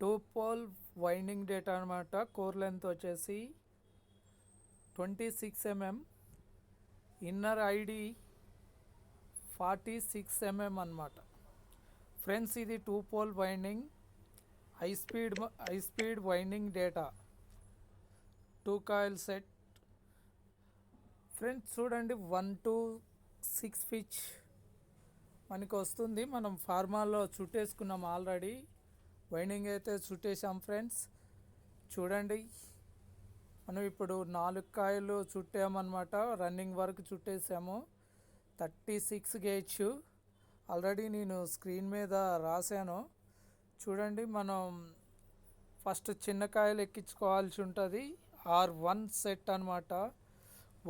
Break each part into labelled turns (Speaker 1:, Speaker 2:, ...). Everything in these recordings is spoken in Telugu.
Speaker 1: టూ పోల్ వైండింగ్ డేటా అనమాట. కోర్ లెంత్ వచ్చేసి 26 mm, ఇన్నర్ ఐడి 46 mm అనమాట. ఫ్రెండ్స్ ఇది two pole winding high speed winding data 2 coil set. Friends చూడండి 1 to 6 పిచ్ మనకి వస్తుంది. మనం ఫార్మాల్లో చుట్టేసుకున్నాం ఆల్రెడీ. వైండింగ్ అయితే చుట్టేసాం ఫ్రెండ్స్. చూడండి మనం ఇప్పుడు 4 కాయలు చుట్టామన్నమాట. రన్నింగ్ వరకు చుట్టేసాము. 36 గేజ్ ఆల్రెడీ నేను స్క్రీన్ మీద రాశాను. చూడండి మనం ఫస్ట్ చిన్న కాయలు ఎక్కించుకోవాల్సి ఉంటుంది. R1 సెట్ అనమాట.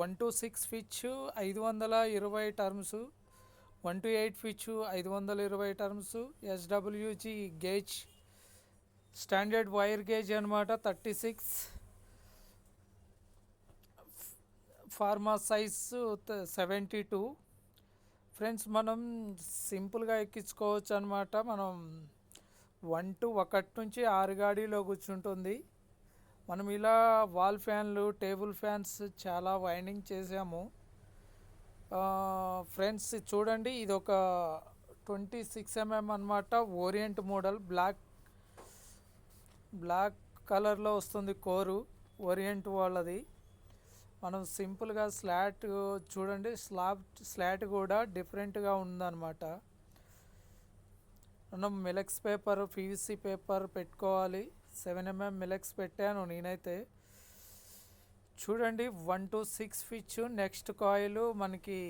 Speaker 1: 1 to 6 pitch 520 terms, 1 to 8 pitch 520 terms. SWG gauge standard wire gauge అనమాట. 36 ఫార్మా సైజు 72. ఫ్రెండ్స్ మనం సింపుల్గా ఎక్కించుకోవచ్చు అనమాట. మనం 1 నుంచి 6 గాడీలో కూర్చుంటుంది. మనం ఇలా వాల్ ఫ్యాన్లు, టేబుల్ ఫ్యాన్స్ చాలా వైండింగ్ చేసాము. ఫ్రెండ్స్ చూడండి ఇది ఒక 26 mm అనమాట. ఓరియంట్ మోడల్ బ్లాక్ కలర్లో వస్తుంది కోరు, ఓరియంట్ వాళ్ళది. మనం సింపుల్గా స్లాట్ చూడండి, స్లాట్ కూడా డిఫరెంట్గా ఉందన్నమాట. మనం మిలెక్స్ పేపర్, PVC పేపర్ పెట్టుకోవాలి. 7 mm మిలెక్స్ పెట్టాను నేనైతే. చూడండి 1 to 6 పిచ్. నెక్స్ట్ కాయిల్ మనకి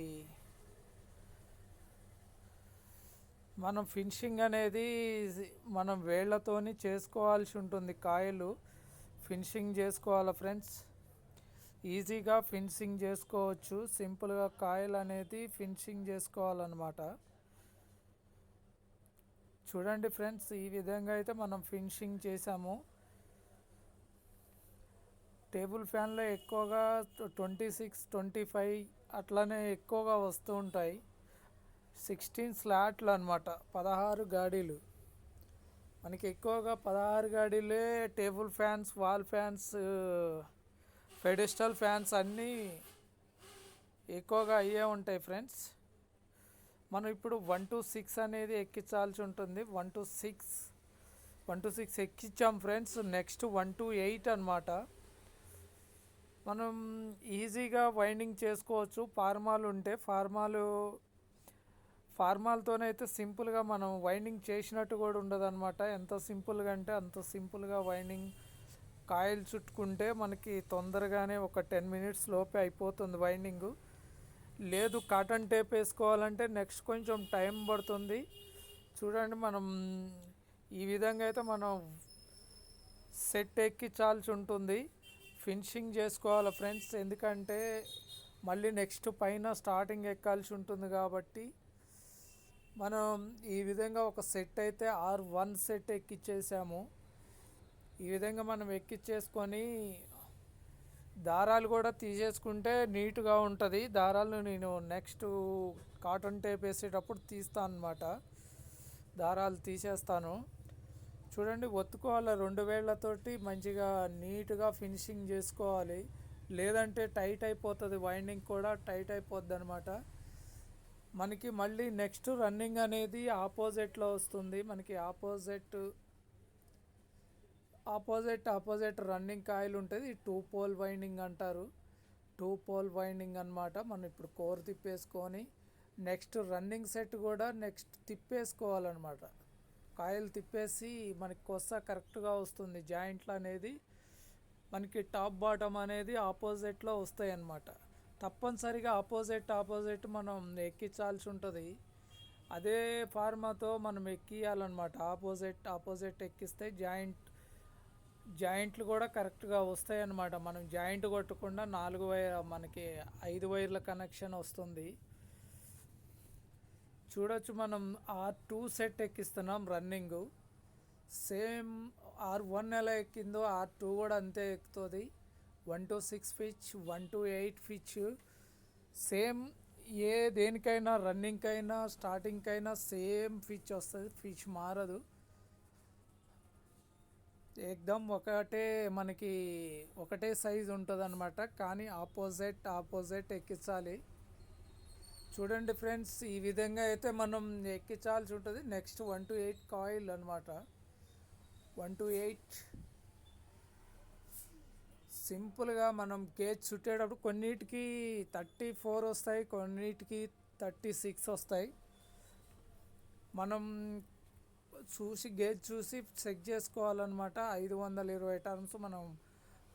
Speaker 1: మనం ఫినిషింగ్ అనేది మనం వేళ్లతోని చేసుకోవాల్సి ఉంటుంది. కాయలు ఫినిషింగ్ చేసుకోవాలి ఫ్రెండ్స్. ఈజీగా ఫినిషింగ్ చేసుకోవచ్చు. సింపుల్గా కాయలు అనేది ఫినిషింగ్ చేసుకోవాలన్నమాట. చూడండి ఫ్రెండ్స్ ఈ విధంగా అయితే మనం ఫినిషింగ్ చేసాము. టేబుల్ ఫ్యాన్లో ఎక్కువగా 26, 25 అట్లనే ఎక్కువగా వస్తూ ఉంటాయి. 16 స్లాట్లు అనమాట. 16 గాడీలు మనకి ఎక్కువగా 16 గాడీలే table fans, wall fans, pedestal fans అన్నీ ఎక్కువగా అయ్యే ఉంటాయి ఫ్రెండ్స్. మనం ఇప్పుడు 1 to 6 అనేది ఎక్కించాల్సి ఉంటుంది. 1 to 6 ఎక్కించాం ఫ్రెండ్స్. నెక్స్ట్ 1 to 8 అనమాట. మనం ఈజీగా వైండింగ్ చేసుకోవచ్చు. ఫార్మాలు ఉంటే ఫార్మాలతోనైతే సింపుల్గా మనం వైండింగ్ చేసినట్టు కూడా ఉండదు అనమాట. ఎంత సింపుల్గా అంటే అంత సింపుల్గా వైండింగ్ కాయిల్ చుట్టుకుంటే మనకి తొందరగానే ఒక 10 minutes లోపే అయిపోతుంది వైండింగు. లేదు కాటన్ టేప్ వేసుకోవాలంటే నెక్స్ట్ కొంచెం టైం పడుతుంది. చూడండి మనం ఈ విధంగా అయితే మనం సెట్ ఎక్కించాల్సి ఉంటుంది. ఫినిషింగ్ చేసుకోవాలి ఫ్రెండ్స్. ఎందుకంటే మళ్ళీ నెక్స్ట్ పైన స్టార్టింగ్ ఎక్కాల్సి ఉంటుంది కాబట్టి మనం ఈ విధంగా ఒక సెట్ అయితే R1 సెట్ ఎక్కించేసాము. ఈ విధంగా మనం ఎక్కించేసుకొని దారాలు కూడా తీసేసుకుంటే నీట్గా ఉంటుంది. దారాలు నేను నెక్స్ట్ కాటన్ టేప్ వేసేటప్పుడు తీస్తాను అనమాట. దారాలు తీసేస్తాను. చూడండి ఒత్తుకోవాలి 2 వేళ్ళతోటి మంచిగా నీట్గా ఫినిషింగ్ చేసుకోవాలి. లేదంటే టైట్ అయిపోతుంది, వైండింగ్ కూడా టైట్ అయిపోద్ది అనమాట. మనకి మళ్ళీ నెక్స్ట్ రన్నింగ్ అనేది ఆపోజిట్లో వస్తుంది. మనకి ఆపోజిట్ రన్నింగ్ కాయిల్ ఉంటుంది. 2 పోల్ వైండింగ్ అంటారు. 2 పోల్ వైండింగ్ అనమాట. మనం ఇప్పుడు కోర్ తిప్పేసుకొని నెక్స్ట్ రన్నింగ్ సెట్ కూడా నెక్స్ట్ తిప్పేసుకోవాలన్నమాట. కాయిల్ తిప్పేసి మనకి కొస్స కరెక్ట్గా వస్తుంది. జాయింట్లు అనేది మనకి టాప్ బాటమ్ అనేది ఆపోజిట్లో వస్తాయి అన్నమాట. తప్పనిసరిగా ఆపోజిట్ మనం ఎక్కించాల్సి ఉంటుంది. అదే ఫార్మాతో మనం ఎక్కియాలన్నమాట. ఆపోజిట్ ఎక్కిస్తే జాయింట్లు కూడా కరెక్ట్గా వస్తాయి అన్నమాట. మనం జాయింట్ కొట్టకుండా 4 వైర్ మనకి 5 వైర్ల కనెక్షన్ వస్తుంది. చూడొచ్చు మనం R2 set ఎక్కిస్తున్నాం running. Same R1 ఎలా ఎక్కిందో R2 కూడా అంతే ఎక్కుతుంది. 1 to 6 pitch, 1 to 8 pitch same. దేనికైనా రన్నింగ్కైనా స్టార్టింగ్కైనా సేమ్ పిచ్ వస్తుంది. పిచ్ మారదు. ఏకదం ఒకటే మనకి ఒకటే సైజు ఉంటుంది అనమాట, కానీ ఆపోజిట్ ఎక్కించాలి. చూడండి ఫ్రెండ్స్, ఈ విధంగా అయితే మనం ఎక్కించాల్సి ఉంటుంది. నెక్స్ట్ 1 to 8 కాయిల్ అనమాట. 1 to 8 సింపుల్గా మనం గేజ్ చుట్టేటప్పుడు కొన్నిటికి 34 వస్తాయి, కొన్నిటికి 36 వస్తాయి. మనం గేజ్ చూసి చెక్ చేసుకోవాలన్నమాట. 520 టర్మ్స్ మనం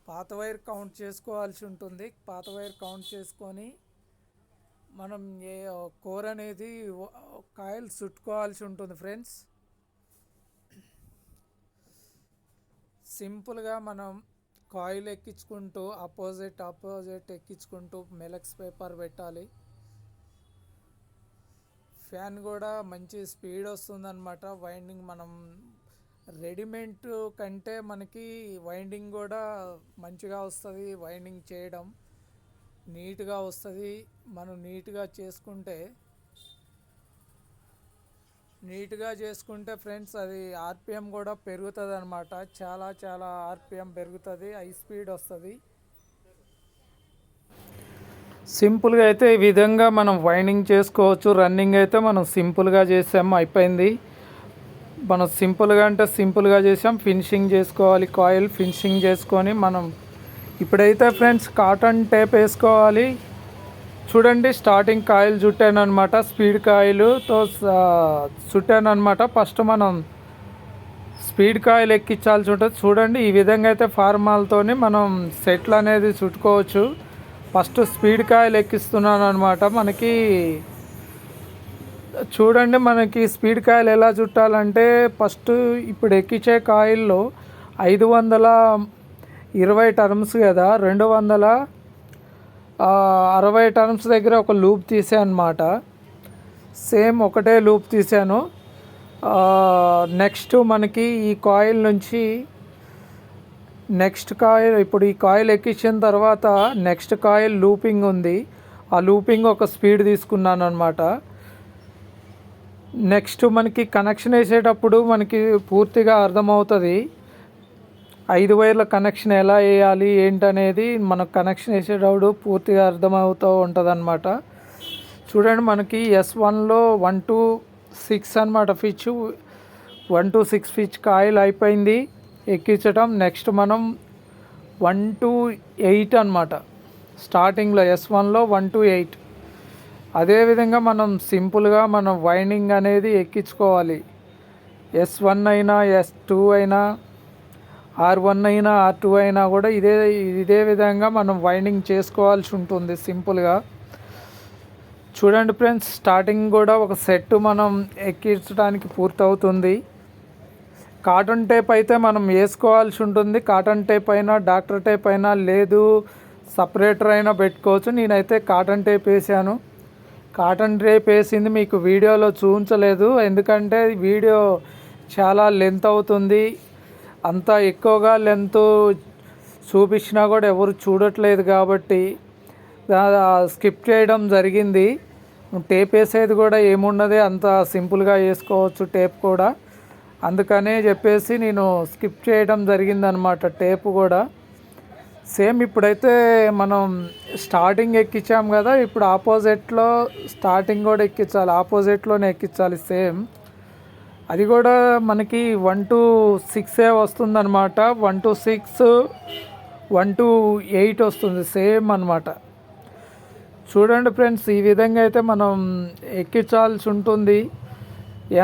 Speaker 1: పాత వైర్ కౌంట్ చేసుకోవాల్సి ఉంటుంది. పాత వైర్ కౌంట్ చేసుకొని మనం కోర్ అనేది కాయిల్ చుట్టుకోవాల్సి ఉంటుంది ఫ్రెండ్స్. సింపుల్గా మనం కాయిల్ ఎక్కించుకుంటూ ఆపోజిట్ ఎక్కించుకుంటూ మెలక్స్ పేపర్ పెట్టాలి. ఫ్యాన్ కూడా మంచి స్పీడ్ వస్తుందన్నమాట. వైండింగ్ మనం రెడీమేడ్ కంటే మనకి వైండింగ్ కూడా మంచిగా వస్తుంది. వైండింగ్ చేయడం నీట్గా వస్తుంది. మనం నీట్గా చేసుకుంటే ఫ్రెండ్స్ అది ఆర్పిఎం కూడా పెరుగుతుంది అనమాట. చాలా ఆర్పిఎం పెరుగుతుంది, హై స్పీడ్ వస్తుంది. సింపుల్గా అయితే ఈ విధంగా మనం వైండింగ్ చేసుకోవచ్చు. రన్నింగ్ అయితే మనం సింపుల్గా చేసాము, అయిపోయింది. మనం సింపుల్గా చేసాం. ఫినిషింగ్ చేసుకోవాలి, కాయిల్ ఫినిషింగ్ చేసుకొని మనం ఇప్పుడైతే ఫ్రెండ్స్ కాటన్ టేప్ వేసుకోవాలి. చూడండి, స్టార్టింగ్ కాయిల్ చుట్టాను అనమాట, స్పీడ్ కాయిల్తో చుట్టాను అనమాట. ఫస్ట్ మనం స్పీడ్ కాయిల్ ఎక్కించాల్సి ఉంటుంది. చూడండి, ఈ విధంగా అయితే ఫార్మాలతోని మనం సెట్లు అనేది చుట్టుకోవచ్చు. ఫస్ట్ స్పీడ్ కాయిల్ ఎక్కిస్తున్నాను అనమాట. మనకి స్పీడ్ కాయిల్ ఎలా చుట్టాలంటే, ఫస్ట్ ఇప్పుడు ఎక్కించే కాయిల్లో 520 టర్మ్స్ కదా, 260 టర్మ్స్ దగ్గర ఒక లూప్ తీసాను అనమాట. సేమ్ ఒకటే లూప్ తీసాను. నెక్స్ట్ మనకి ఈ కాయిల్ నుంచి ఇప్పుడు ఈ కాయిల్ ఎక్కించిన తర్వాత నెక్స్ట్ కాయిల్ లూపింగ్ ఉంది. ఆ లూపింగ్ ఒక స్పీడ్ తీసుకున్నాను అనమాట. నెక్స్ట్ మనకి కనెక్షన్ వేసేటప్పుడు మనకి పూర్తిగా అర్థమవుతుంది. 5 వైర్ల కనెక్షన్ ఎలా వేయాలి ఏంటనేది మనకు కనెక్షన్ వేసేటప్పుడు పూర్తిగా అర్థమవుతూ ఉంటుంది అనమాట. చూడండి, మనకి S1లో 1 to 6 అనమాట ఫిచ్. 1 to 6 ఫిచ్ కాయిల్ అయిపోయింది ఎక్కించటం. నెక్స్ట్ మనం 1 to 8 అనమాట. స్టార్టింగ్లో S1లో 1 to 8. అదేవిధంగా మనం సింపుల్గా మనం వైండింగ్ అనేది ఎక్కించుకోవాలి. S1 అయినా S2 అయినా R1 అయినా R2 అయినా కూడా ఇదే విధంగా మనం వైండింగ్ చేసుకోవాల్సి ఉంటుంది సింపుల్గా. చూడండి ఫ్రెండ్స్, స్టార్టింగ్ కూడా ఒక సెట్ మనం ఎక్కించడానికి పూర్తవుతుంది. కాటన్ టేప్ అయితే మనం వేసుకోవాల్సి ఉంటుంది. కాటన్ టేప్ అయినా డాక్టర్ టేప్ అయినా, లేదు సపరేటర్ అయినా పెట్టుకోవచ్చు. నేనైతే కాటన్ టేప్ వేసాను. కాటన్ టేప్ వేసింది మీకు వీడియోలో చూపించలేదు, ఎందుకంటే వీడియో చాలా లెంత్ అవుతుంది. అంత ఎక్కువగా లెంత్ చూపించినా కూడా ఎవరు చూడట్లేదు కాబట్టి స్కిప్ చేయడం జరిగింది. టేప్ వేసేది కూడా ఏమున్నది, అంత సింపుల్గా వేసుకోవచ్చు టేప్ కూడా. అందుకనే చెప్పేసి నేను స్కిప్ చేయడం జరిగిందనమాట టేప్ కూడా. సేమ్ ఇప్పుడైతే మనం స్టార్టింగ్ ఎక్కించాం కదా, ఇప్పుడు ఆపోజిట్లో స్టార్టింగ్ కూడా ఎక్కించాలి, ఆపోజిట్లోనే ఎక్కించాలి సేమ్. అది కూడా మనకి 1 to 6 వస్తుందన్నమాట. 1 to 6, 1 to 8 వస్తుంది సేమ్ అనమాట. చూడండి ఫ్రెండ్స్, ఈ విధంగా అయితే మనం ఎక్కించాల్సి ఉంటుంది.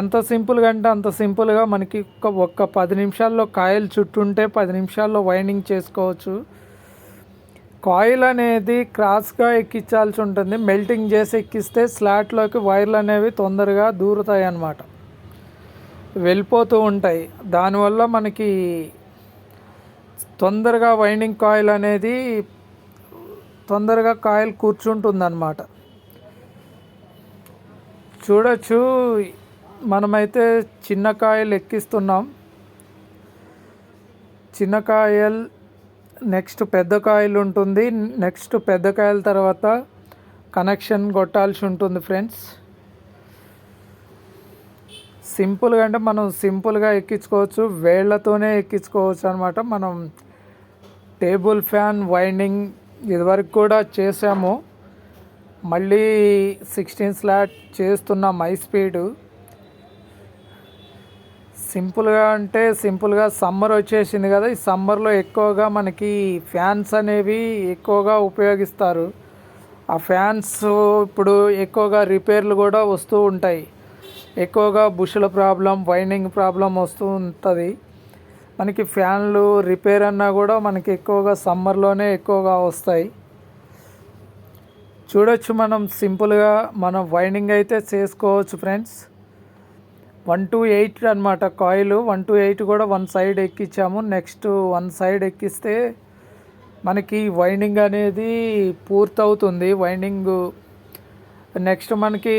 Speaker 1: ఎంత సింపుల్గా అంటే అంత సింపుల్గా మనకి ఒక్క 10 నిమిషాల్లో కాయిల్ చుట్టుంటే 10 నిమిషాల్లో వైండింగ్ చేసుకోవచ్చు. కాయిల్ అనేది క్రాస్గా ఎక్కించాల్సి ఉంటుంది. మెల్టింగ్ చేసి ఎక్కిస్తే స్లాట్లోకి వైర్లు అనేవి తొందరగా దూరుతాయి అన్నమాట, వెళ్ళిపోతూ ఉంటాయి. దానివల్ల మనకి తొందరగా వైండింగ్ కాయిల్ అనేది తొందరగా కాయిల్ కూర్చుంటుందన్నమాట. చూడొచ్చు, మనమైతే చిన్న కాయిల్ ఎక్కిస్తున్నాం. చిన్న కాయిల్ నెక్స్ట్ పెద్ద కాయిల్ ఉంటుంది. నెక్స్ట్ పెద్ద కాయిల్ తర్వాత కనెక్షన్ కొట్టాల్సి ఉంటుంది ఫ్రెండ్స్. సింపుల్గా అంటే మనం సింపుల్గా ఎక్కించుకోవచ్చు, వేళ్ళతోనే ఎక్కించుకోవచ్చు అనమాట. మనం టేబుల్ ఫ్యాన్ వైండింగ్ ఇదివరకు కూడా చేసాము, మళ్ళీ 16 స్లాట్ చేస్తున్నాం హై స్పీడు. సింపుల్గా అంటే సింపుల్గా సమ్మర్ వచ్చేసింది కదా, ఈ సమ్మర్లో ఎక్కువగా మనకి ఫ్యాన్స్ అనేవి ఎక్కువగా ఉపయోగిస్తారు. ఆ ఫ్యాన్స్ ఇప్పుడు ఎక్కువగా రిపేర్లు కూడా వస్తూ ఉంటాయి. ఎక్కువగా బుషుల ప్రాబ్లం, వైండింగ్ ప్రాబ్లం వస్తూ ఉంటుంది. మనకి ఫ్యాన్లు రిపేర్ అన్నా కూడా మనకి ఎక్కువగా సమ్మర్లోనే ఎక్కువగా వస్తాయి. చూడొచ్చు, మనం సింపుల్గా మనం వైండింగ్ అయితే చేసుకోవచ్చు ఫ్రెండ్స్. 1 to 8 అనమాట కాయిల్. 1 to 8 కూడా వన్ సైడ్ ఎక్కించాము. నెక్స్ట్ వన్ సైడ్ ఎక్కిస్తే మనకి వైండింగ్ అనేది పూర్తవుతుంది. వైండింగ్ నెక్స్ట్ మనకి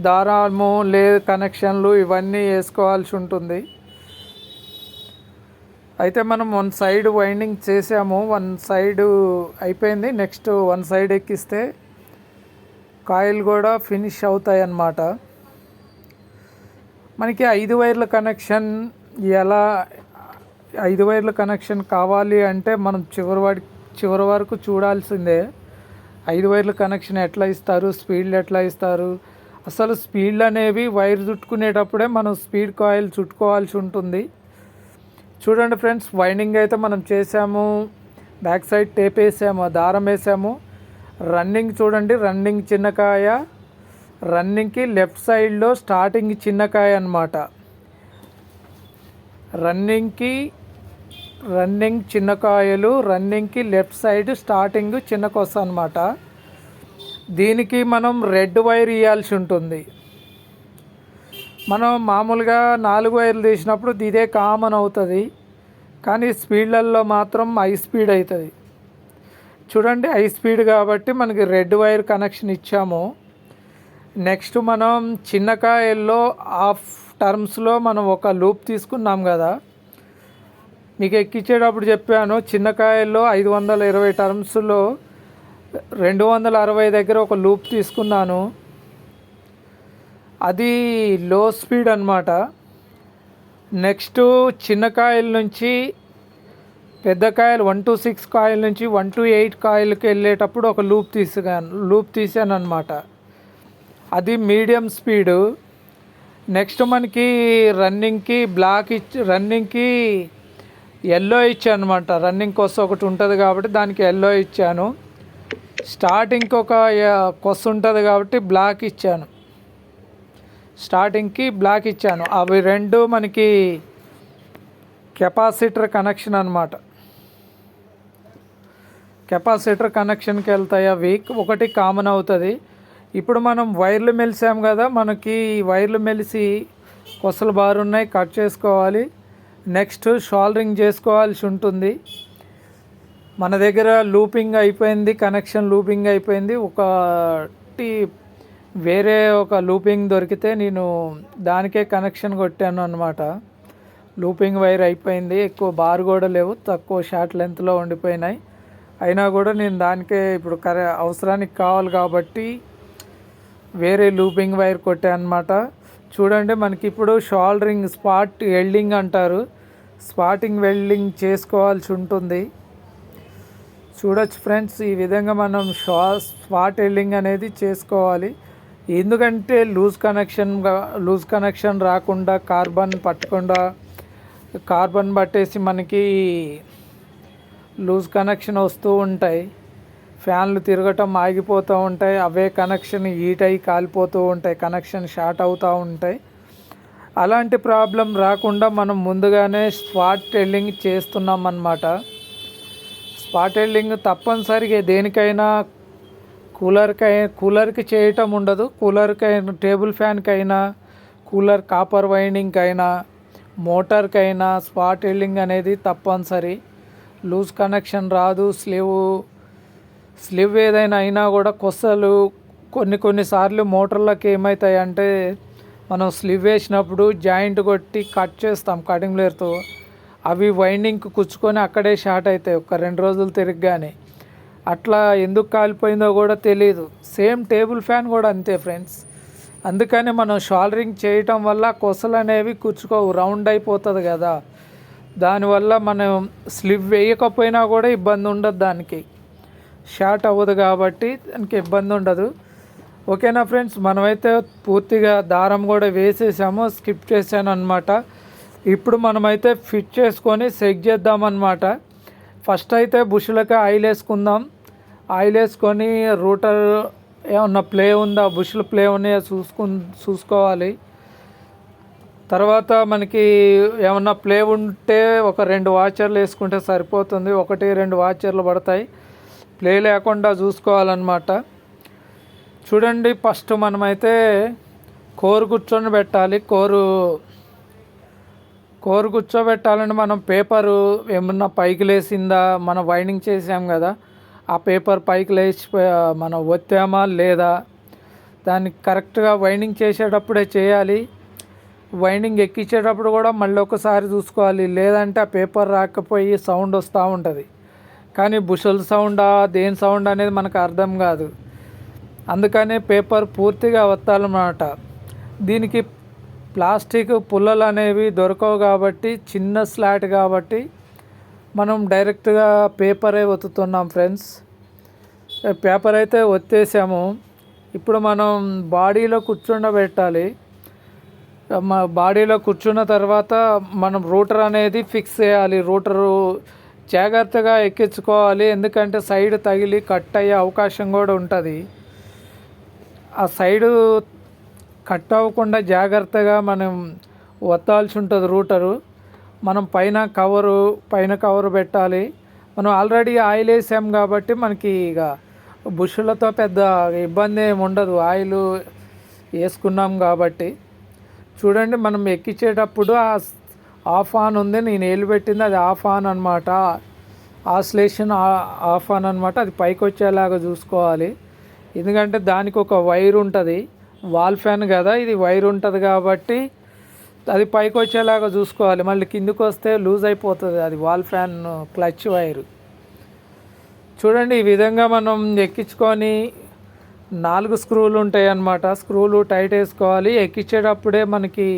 Speaker 1: దారాము కనెక్షన్లు ఇవన్నీ వేసుకోవాల్సి ఉంటుంది. అయితే మనం వన్ సైడ్ వైండింగ్ చేసాము, వన్ సైడ్ అయిపోయింది. నెక్స్ట్ వన్ సైడ్ ఎక్కిస్తే కాయిల్ కూడా ఫినిష్ అవుతాయి అన్నమాట. మనకి 5 వైర్ల కనెక్షన్ ఎలా 5 వైర్ల కనెక్షన్ కావాలి అంటే మనం చివరి వరకు చూడాల్సిందే. 5 వైర్ల కనెక్షన్ ఎట్లా ఇస్తారు, స్పీడ్లు ఎట్లా ఇస్తారు, అసలు స్పీడ్లు అనేవి వైర్ చుట్టుకునేటప్పుడే మనం స్పీడ్ కాయిల్ చుట్టుకోవాల్సి ఉంటుంది. చూడండి ఫ్రెండ్స్, వైండింగ్ అయితే మనం చేసాము, బ్యాక్ సైడ్ టేప్ వేసాము, దారం వేసాము. రన్నింగ్ చూడండి, రన్నింగ్ చిన్నకాయ, రన్నింగ్కి లెఫ్ట్ సైడ్లో స్టార్టింగ్ చిన్నకాయ అన్నమాట. రన్నింగ్ చిన్నకాయలు, రన్నింగ్కి లెఫ్ట్ సైడ్ స్టార్టింగ్ చిన్న కొస అనమాట. దీనికి మనం రెడ్ వైర్ ఇవ్వాల్సి ఉంటుంది. మనం మామూలుగా 4 వైర్లు తీసినప్పుడు ఇదే కామన్ అవుతుంది, కానీ స్పీడ్లలో మాత్రం హై స్పీడ్ అవుతుంది. చూడండి, హై స్పీడ్ కాబట్టి మనకి రెడ్ వైర్ కనెక్షన్ ఇచ్చాము. నెక్స్ట్ మనం చిన్నకాయల్లో హాఫ్ టర్మ్స్లో మనం ఒక లూప్ తీసుకున్నాం కదా, మీకు ఎక్కించేటప్పుడు చెప్పాను. చిన్నకాయల్లో 520 టర్మ్స్లో 260 దగ్గర ఒక లూప్ తీసుకున్నాను. అది లో స్పీడ్ అన్నమాట. నెక్స్ట్ చిన్న కాయల నుంచి పెద్ద కాయలు 1 to 6 కాయల నుంచి 1 to 8 కాయలకి వెళ్ళేటప్పుడు ఒక లూప్ తీసాను అనమాట. అది మీడియం స్పీడు. నెక్స్ట్ మనకి రన్నింగ్కి ఎల్లో ఇచ్చాను అనమాట. రన్నింగ్ కొస ఒకటి ఉంటుంది కాబట్టి దానికి ఎల్లో ఇచ్చాను. స్టార్టింగ్కి ఒక కొస ఉంటుంది కాబట్టి బ్లాక్ ఇచ్చాను. అవి రెండు మనకి కెపాసిటర్ కనెక్షన్ అనమాట. కెపాసిటర్ కనెక్షన్కి వెళ్తాయి. అవి ఒకటి కామన్ అవుతుంది. ఇప్పుడు మనం వైర్లు మెలిసాం కదా, మనకి వైర్లు మెలిసి కొసలు బారున్నాయి, కట్ చేసుకోవాలి. నెక్స్ట్ షోల్డరింగ్ చేసుకోవాల్సి ఉంటుంది. మన దగ్గర లూపింగ్ అయిపోయింది, కనెక్షన్ లూపింగ్ అయిపోయింది. వేరే ఒక లూపింగ్ దొరికితే నేను దానికే కనెక్షన్ కొట్టాను అనమాట. లూపింగ్ వైర్ అయిపోయింది, ఎక్కువ బార్ కూడా లేవు, తక్కువ షార్ట్ లెంత్లో ఉండిపోయినాయి. అయినా కూడా నేను దానికే ఇప్పుడు అవసరానికి కావాలి కాబట్టి వేరే లూపింగ్ వైర్ కొట్టాను అనమాట. చూడండి, మనకి ఇప్పుడు షోల్డరింగ్ స్పాట్ వెల్డింగ్ అంటారు, స్పాటింగ్ వెల్డింగ్ చేసుకోవాల్సి ఉంటుంది. చూడొచ్చు ఫ్రెండ్స్, ఈ విధంగా మనం స్పాట్ వెల్డింగ్ అనేది చేసుకోవాలి. ఎందుకంటే లూజ్ కనెక్షన్ రాకుండా కార్బన్ పట్టేసి మనకి లూజ్ కనెక్షన్ వస్తూ ఉంటాయి. ఫ్యాన్లు తిరగటం ఆగిపోతూ ఉంటాయి, అవే కనెక్షన్ హీట్ అయ్యి కాలిపోతూ ఉంటాయి, కనెక్షన్ షార్ట్ అవుతూ ఉంటాయి. అలాంటి ప్రాబ్లం రాకుండా మనం ముందుగానే స్పాట్ వెల్డింగ్ చేస్తున్నాం అన్నమాట. స్పాట్ వెల్డింగ్ తప్పనిసరిగా దేనికైనా కూలర్కి చేయటం ఉండదు. కూలర్కైనా, టేబుల్ ఫ్యాన్కైనా, కూలర్ కాపర్ వైండింగ్కి అయినా, మోటార్కైనా స్పాట్ వెల్డింగ్ అనేది తప్పనిసరి. లూజ్ కనెక్షన్ రాదు. స్లివ్ ఏదైనా అయినా కూడా కొసలు కొన్నిసార్లు మోటార్లకు ఏమవుతాయి అంటే, మనం స్లివ్ వేసినప్పుడు జాయింట్ కొట్టి కట్ చేస్తాం కటింగ్ బ్లేడ్తో, అవి వైండింగ్కి కుచ్చుకొని అక్కడే షార్ట్ అవుతాయి ఒక 2 రోజులు తిరగగానే. అట్లా ఎందుకు కాలిపోయిందో కూడా తెలియదు. సేమ్ టేబుల్ ఫ్యాన్ కూడా అంతే ఫ్రెండ్స్. అందుకని మనం షాల్డరింగ్ చేయటం వల్ల కొసలు అనేవి కూర్చుకోవు, రౌండ్ అయిపోతుంది కదా. దానివల్ల మనం స్లిప్ వేయకపోయినా కూడా ఇబ్బంది ఉండదు, దానికి షార్ట్ అవ్వదు కాబట్టి దానికి ఇబ్బంది ఉండదు. ఓకేనా ఫ్రెండ్స్, మనమైతే పూర్తిగా దారం కూడా వేసేసాము, స్కిప్ చేశాను అనమాట. ఇప్పుడు మనమైతే ఫిట్ చేసుకొని సెట్ చేద్దామన్నమాట. ఫస్ట్ అయితే బుష్లకి ఆయిల్ వేసుకుందాం. ఆయిల్ వేసుకొని రూటర్ ఏమన్నా ప్లే ఉందా, బుష్లు ప్లే ఉన్నాయో చూసుకోవాలి. తర్వాత మనకి ఏమన్నా ప్లే ఉంటే ఒక 2 వాచర్లు వేసుకుంటే సరిపోతుంది. 1-2 వాచర్లు పడతాయి. ప్లే లేకుండా చూసుకోవాలన్నమాట. చూడండి, ఫస్ట్ మనమైతే కోరు కూర్చొని పెట్టాలి. కోరు కూర్చోబెట్టాలంటే మనం పేపరు ఏమన్నా పైకి లేసిందా, మనం వైండింగ్ చేసాం కదా, ఆ పేపర్ పైకి లేచి మనం ఒత్తామా లేదా, దాన్ని కరెక్ట్గా వైండింగ్ చేసేటప్పుడే చేయాలి. వైండింగ్ ఎక్కించేటప్పుడు కూడా మళ్ళీ ఒకసారి చూసుకోవాలి, లేదంటే ఆ పేపర్ రాకపోయి సౌండ్ వస్తూ ఉంటుంది. కానీ బుషల్ సౌండా దేని సౌండ్ అనేది మనకు అర్థం కాదు. అందుకనే పేపర్ పూర్తిగా ఒత్తాలన్నమాట. దీనికి ప్లాస్టిక్ పుల్లలు అనేవి దొరకవు కాబట్టి, చిన్న స్లాట్ కాబట్టి మనం డైరెక్ట్గా పేపరే ఒత్తుతున్నాం ఫ్రెండ్స్. పేపర్ అయితే ఒత్తేసాము. ఇప్పుడు మనం బాడీలో కూర్చుండబెట్టాలి. బాడీలో కూర్చున్న తర్వాత మనం రూటర్ అనేది ఫిక్స్ చేయాలి. రూటరు జాగ్రత్తగా ఎక్కించుకోవాలి, ఎందుకంటే సైడ్ తగిలి కట్ అయ్యే అవకాశం కూడా ఉంటుంది. ఆ సైడు కట్ అవ్వకుండా జాగ్రత్తగా మనం ఒత్తాల్సి ఉంటుంది రూటరు. మనం పైన కవరు పెట్టాలి. మనం ఆల్రెడీ ఆయిల్ వేసాం కాబట్టి మనకి ఇక బుష్లతో పెద్ద ఇబ్బంది ఏమి ఉండదు, ఆయిల్ వేసుకున్నాం కాబట్టి. చూడండి, మనం ఎక్కించేటప్పుడు ఆఫ్ ఆన్ ఉంది, నేను ఏలు పెట్టింది అది ఆఫ్ ఆన్ అనమాట. ఆసిలేషన్ ఆఫ్ ఆన్ అనమాట. అది పైకి వచ్చేలాగా చూసుకోవాలి, ఎందుకంటే దానికి ఒక వైర్ ఉంటుంది. వాల్ ఫ్యాన్ కదా, ఇది వైర్ ఉంటుంది కాబట్టి అది పైకి వచ్చేలాగా చూసుకోవాలి. మళ్ళీ కిందికి వస్తే లూజ్ అయిపోతుంది, అది వాల్ ఫ్యాన్ క్లచ్ వైరు. చూడండి, ఈ విధంగా మనం ఎక్కించుకొని 4 స్క్రూలు ఉంటాయి అన్నమాట. స్క్రూలు టైట్ వేసుకోవాలి. ఎక్కించేటప్పుడే మనకి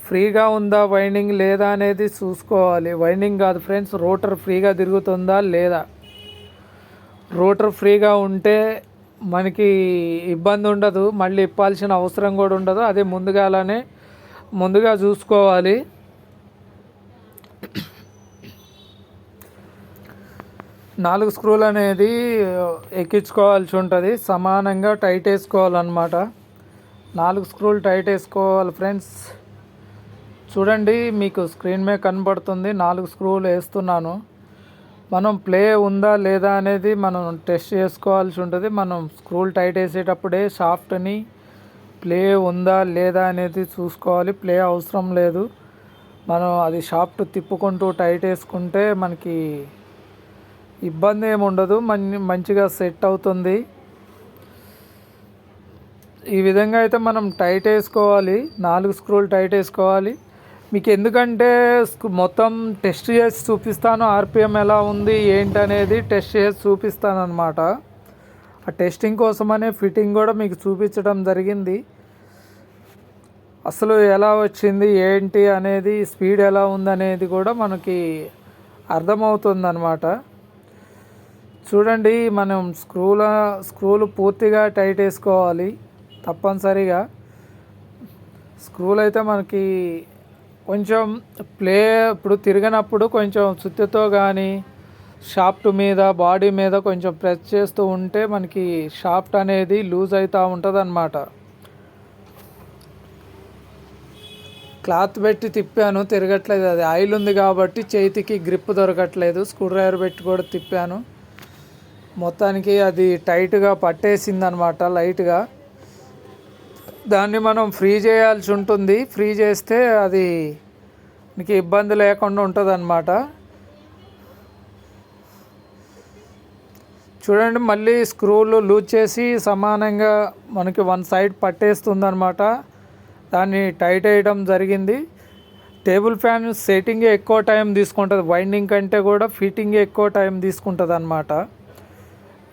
Speaker 1: ఫ్రీగా ఉందా వైండింగ్ లేదా అనేది చూసుకోవాలి. వైండింగ్ కాదు ఫ్రెండ్స్, రోటర్ ఫ్రీగా తిరుగుతుందా లేదా. రోటర్ ఫ్రీగా ఉంటే మనకి ఇబ్బంది ఉండదు, మళ్ళీ ఇప్పాల్సిన అవసరం కూడా ఉండదు. అదే ముందుగా చూసుకోవాలి. నాలుగు స్క్రూలు అనేది ఎక్కించుకోవాల్సి ఉంటుంది, సమానంగా టైట్ వేసుకోవాలన్నమాట. 4 స్క్రూలు టైట్ వేసుకోవాలి ఫ్రెండ్స్. చూడండి, మీకు స్క్రీన్ మీద కనబడుతుంది, 4 స్క్రూలు వేస్తున్నాను. మనం ప్లే ఉందా లేదా అనేది మనం టెస్ట్ చేసుకోవాల్సి ఉంటుంది. మనం స్క్రూలు టైట్ వేసేటప్పుడే షాఫ్ట్ని ప్లే ఉందా లేదా అనేది చూసుకోవాలి. ప్లే అవసరం లేదు, మనం అది షాఫ్ట్ తిప్పుకుంటూ టైట్ వేసుకుంటే మనకి ఇబ్బంది ఏమి ఉండదు, మంచిగా సెట్ అవుతుంది. ఈ విధంగా అయితే మనం టైట్ వేసుకోవాలి, 4 స్క్రూలు టైట్ వేసుకోవాలి. మీకు ఎందుకంటే మొత్తం టెస్ట్ చేసి చూపిస్తాను, ఆర్పిఎం ఎలా ఉంది ఏంటి అనేది టెస్ట్ చేసి చూపిస్తాను అనమాట. ఆ టెస్టింగ్ కోసమనే ఫిట్టింగ్ కూడా మీకు చూపించడం జరిగింది. అసలు ఎలా వచ్చింది ఏంటి అనేది, స్పీడ్ ఎలా ఉందనేది కూడా మనకి అర్థమవుతుంది అన్నమాట. చూడండి, మనం స్క్రూలు పూర్తిగా టైట్ వేసుకోవాలి తప్పనిసరిగా. స్క్రూలు అయితే మనకి కొంచెం ఇప్పుడు తిరిగినప్పుడు కొంచెం సుత్తితో కానీ షాఫ్ట్ మీద బాడీ మీద కొంచెం ప్రెస్ చేస్తూ ఉంటే మనకి షాఫ్ట్ అనేది లూజ్ అవుతూ ఉంటుంది అన్నమాట. క్లాత్ పెట్టి తిప్పాను, తిరగట్లేదు, అది ఆయిల్ ఉంది కాబట్టి చేతికి గ్రిప్ దొరకట్లేదు. స్క్రూ డ్రైవర్ పెట్టి కూడా తిప్పాను, మొత్తానికి అది టైట్గా పట్టేసింది అనమాట లైట్గా. దాన్ని మనం ఫ్రీ చేయాల్సి ఉంటుంది. ఫ్రీ చేస్తే అది మీకు ఇబ్బంది లేకుండా ఉంటుంది అన్నమాట. చూడండి, మళ్ళీ స్క్రూలు లూజ్ చేసి సమానంగా మనకి వన్ సైడ్ పట్టేస్తుంది అనమాట. దాన్ని టైట్ వేయడం జరిగింది. టేబుల్ ఫ్యాన్ సెట్టింగే ఎక్కువ టైం తీసుకుంటుంది, వైండింగ్ కంటే కూడా ఫిట్టింగే ఎక్కువ టైం తీసుకుంటుంది అన్నమాట.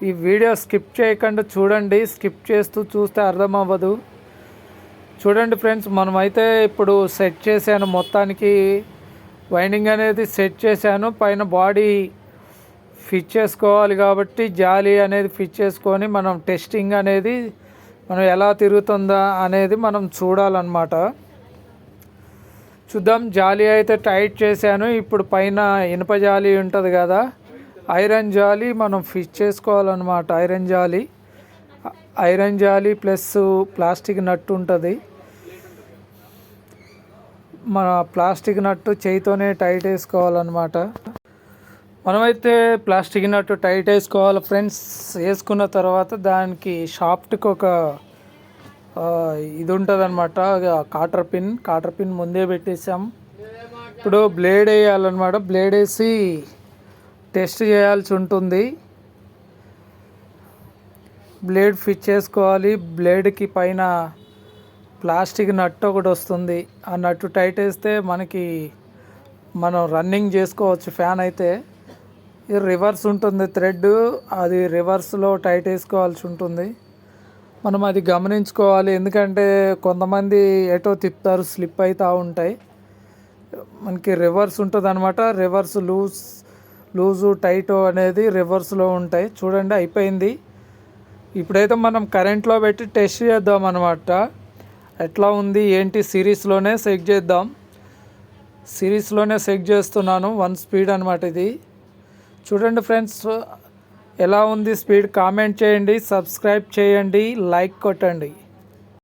Speaker 1: ఈ వీడియో స్కిప్ చేయకుండా చూడండి, స్కిప్ చేస్తూ చూస్తే అర్థం అవ్వదు. చూడండి ఫ్రెండ్స్, మనమైతే ఇప్పుడు సెట్ చేశాను, మొత్తానికి వైండింగ్ అనేది సెట్ చేశాను. పైన బాడీ ఫిట్ చేసుకోవాలి కాబట్టి జాలీ అనేది ఫిట్ చేసుకొని మనం టెస్టింగ్ అనేది మనం ఎలా తిరుగుతుందా అనేది మనం చూడాలన్నమాట. చూద్దాం. జాలీ అయితే టైట్ చేశాను. ఇప్పుడు పైన ఇనుప జాలీ ఉంటుంది కదా, ఐరన్ జాలీ మనం ఫిట్ చేసుకోవాలన్నమాట. ఐరన్ జాలీ ప్లస్ ప్లాస్టిక్ నట్టు ఉంటుంది. మన ప్లాస్టిక్ నట్టు చేయితోనే టైట్ వేసుకోవాలన్నమాట. మనమైతే ప్లాస్టిక్ నట్టు టైట్ వేసుకోవాలి ఫ్రెండ్స్. వేసుకున్న తర్వాత దానికి షాఫ్ట్కి ఒక ఇది ఉంటుంది అనమాట, కాటర్ పిన్ ముందే పెట్టేసాం. ఇప్పుడు బ్లేడ్ వేయాలన్నమాట. బ్లేడ్ వేసి టెస్ట్ చేయాల్సి ఉంటుంది. బ్లేడ్ ఫిట్ చేసుకోవాలి. బ్లేడ్కి పైన ప్లాస్టిక్ నట్టు ఒకటి వస్తుంది. ఆ నట్టు టైట్ వేస్తే మనం రన్నింగ్ చేసుకోవచ్చు. ఫ్యాన్ అయితే ఇది రివర్స్ ఉంటుంది థ్రెడ్, అది రివర్స్లో టైట్ వేసుకోవాల్సి ఉంటుంది. మనం అది గమనించుకోవాలి, ఎందుకంటే కొంతమంది ఎటో తిప్పుతారు, స్లిప్ అవుతూ ఉంటాయి. మనకి రివర్స్ ఉంటుంది అనమాట. రివర్స్ లూజు టైట్ అనేది రివర్స్లో ఉంటాయి. చూడండి, అయిపోయింది. ఇప్పుడైతే మనం కరెంట్లో పెట్టి టెస్ట్ చేద్దాం అనమాట. ఎట్లా ఉంది ఏంటి సిరీస్లోనే చెక్ చేద్దాం. సిరీస్లోనే చెక్ చేస్తున్నాను. 1 స్పీడ్ అనమాట ఇది. చూడండి ఫ్రెండ్స్, ఎలా ఉంది స్పీడ్ కామెంట్ చేయండి, సబ్స్క్రైబ్ చేయండి, లైక్ కొట్టండి.